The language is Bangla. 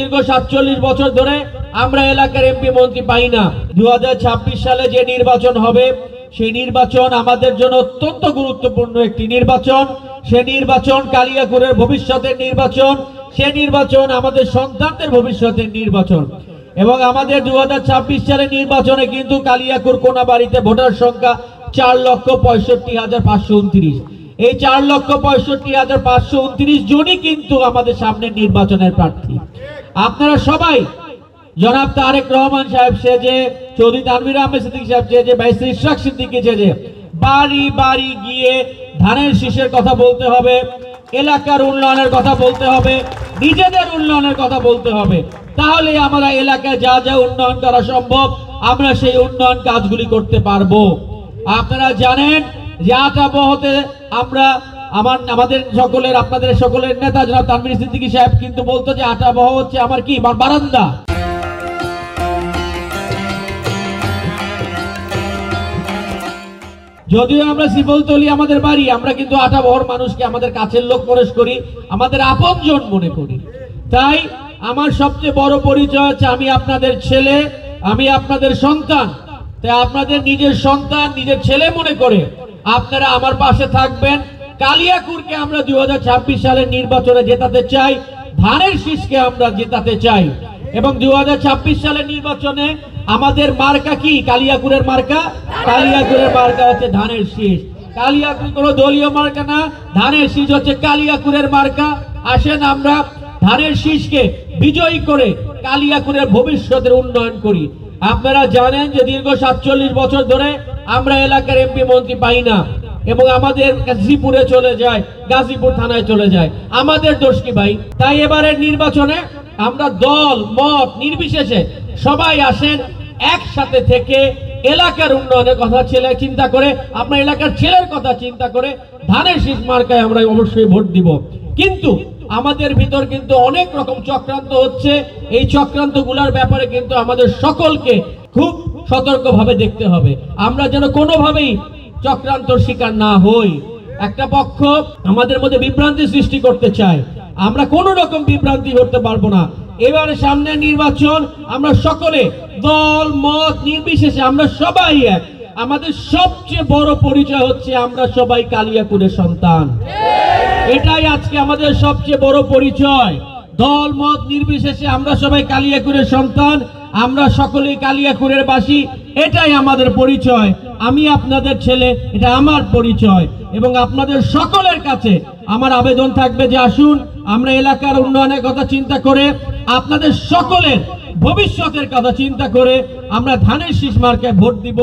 দীর্ঘ 47 বছর ধরে আমরা এলাকার এমপি মন্ত্রী পাই না। 2026 সালে যে নির্বাচন হবে সেই নির্বাচন আমাদের জন্য অত্যন্ত গুরুত্বপূর্ণ একটি নির্বাচন। সে নির্বাচন কালিয়াকৈরের ভবিষ্যতের নির্বাচন, সে নির্বাচন আমাদের সন্তানদের ভবিষ্যতের নির্বাচন। এবং আমাদের 2026 সালের নির্বাচনে কিন্তু কালিয়াকৈর কোনাবাড়িতে ভোটার সংখ্যা 4,65,529। এই 4,65,529 জনই কিন্তু আমাদের সামনে নির্বাচনের প্রার্থী। আপনারা সবাই জনাব তারেক রহমান সাহেব সেজে, চৌধুরী তানভীর আহমেদ সিদ্দিকী সাহেব সেজে, ব্যারিস্টার ইশরাক সিদ্দিকী সেজে বাড়ি বাড়ি গিয়ে ধানের শীষের কথা বলতে হবে, এলাকার উন্নয়নের কথা বলতে হবে, নিজেদের উন্নয়নের কথা বলতে হবে। তাহলে আমরা এলাকায় যা যা উন্নয়ন করা সম্ভব আমরা সেই উন্নয়ন কাজগুলি করতে পারবো। আপনারা জানেন যে আটাবহতে আমরা আমাদের সকলের, আপনাদের সকলের নেতা জনাব তানভীর সিদ্দিকী সাহেব কিন্তু বলতো যে আটাবহ হচ্ছে আমার কি বারান্দা। যদিও আমরা শিবলতলি আমাদের বাড়ি, আমরা কিন্তু আটাবহর মানুষকে আমাদের কাছের লোক মনে করি, আমাদের আপনজন মনে করি। তাই আমার সবচেয়ে বড় পরিচয় হচ্ছে আমি আপনাদের ছেলে, আমি আপনাদের সন্তান। তাই আপনাদের নিজের সন্তান, নিজের ছেলে মনে করে আপনারা আমার পাশে থাকবেন। কালিয়াকৈরকে আমরা 2026 সালের নির্বাচনে জেতাতে চাই, ধানের শীষকে আমরা জেতাতে চাই। এবং 2026 সালের নির্বাচনে আমাদের মার্কা কি? কালিয়াকৈরের মার্কা, কালিয়াকৈরের মার্কা হচ্ছে ধানের শীষ। কালিয়াকৈর কোনো দলীয় মার্কা না, ধানের শীষ হচ্ছে কালিয়াকৈরের মার্কা। আসেন আমরা ধানের শীষকে বিজয়ী করে কালিয়াকৈরের ভবিষ্যতের উন্নয়ন করি। আপনারা জানেন যে দীর্ঘ 47 বছর ধরে আমরা এলাকার এমপি মন্ত্রী পাই না এবং আমাদের গাজীপুরে চলে যায়, গাজীপুর থানায় চলে যায়। আমাদের দোষ কি ভাই? তাই এবারের নির্বাচনে আমরা দল মত নির্বিশেষে সবাই আসেন, একসাথে থেকে এলাকার উন্নয়নের কথা চিন্তা করে, আপনার এলাকার ছেলের কথা চিন্তা করে ধানের শীষ মার্কায় আমরা অবশ্যই ভোট দিব। কিন্তু আমাদের ভিতর কিন্তু অনেক রকম চক্রান্ত হচ্ছে। এই চক্রান্তগুলোর ব্যাপারে কিন্তু আমাদের সকলকে খুব সতর্কভাবে দেখতে হবে, আমরা যেন কোনোভাবেই চক্রান্তর শিকার না হই। একটা পক্ষ আমাদের মধ্যে বিভ্রান্তি সৃষ্টি করতে চায়, আমরা কোনো রকম বিভ্রান্তি করতে পারবো না। এবারে সামনে নির্বাচন, আমরা সকলে দল মত নির্বিশেষে আমরা সবাই এক। আমাদের সবচেয়ে বড় পরিচয় হচ্ছে আমরা সবাই কালিয়াকৈরের সন্তান। এটাই আজকে আমাদের সবচেয়ে বড় পরিচয়। দল মত নির্বিশেষে আমরা সবাই কালিয়াকৈরের সন্তান, আমরা সকলেই কালিয়াকৈরের বাসী, এটাই আমাদের পরিচয়। আমি আপনাদের ছেলে, এটা আমার পরিচয়। এবং আপনাদের সকলের কাছে আমার আবেদন থাকবে যে আসুন আমরা এলাকার উন্নয়নের কথা চিন্তা করে, আপনাদের সকলের ভবিষ্যতের কথা চিন্তা করে আমরা ধানের শীষ মার্কায় ভোট দিব।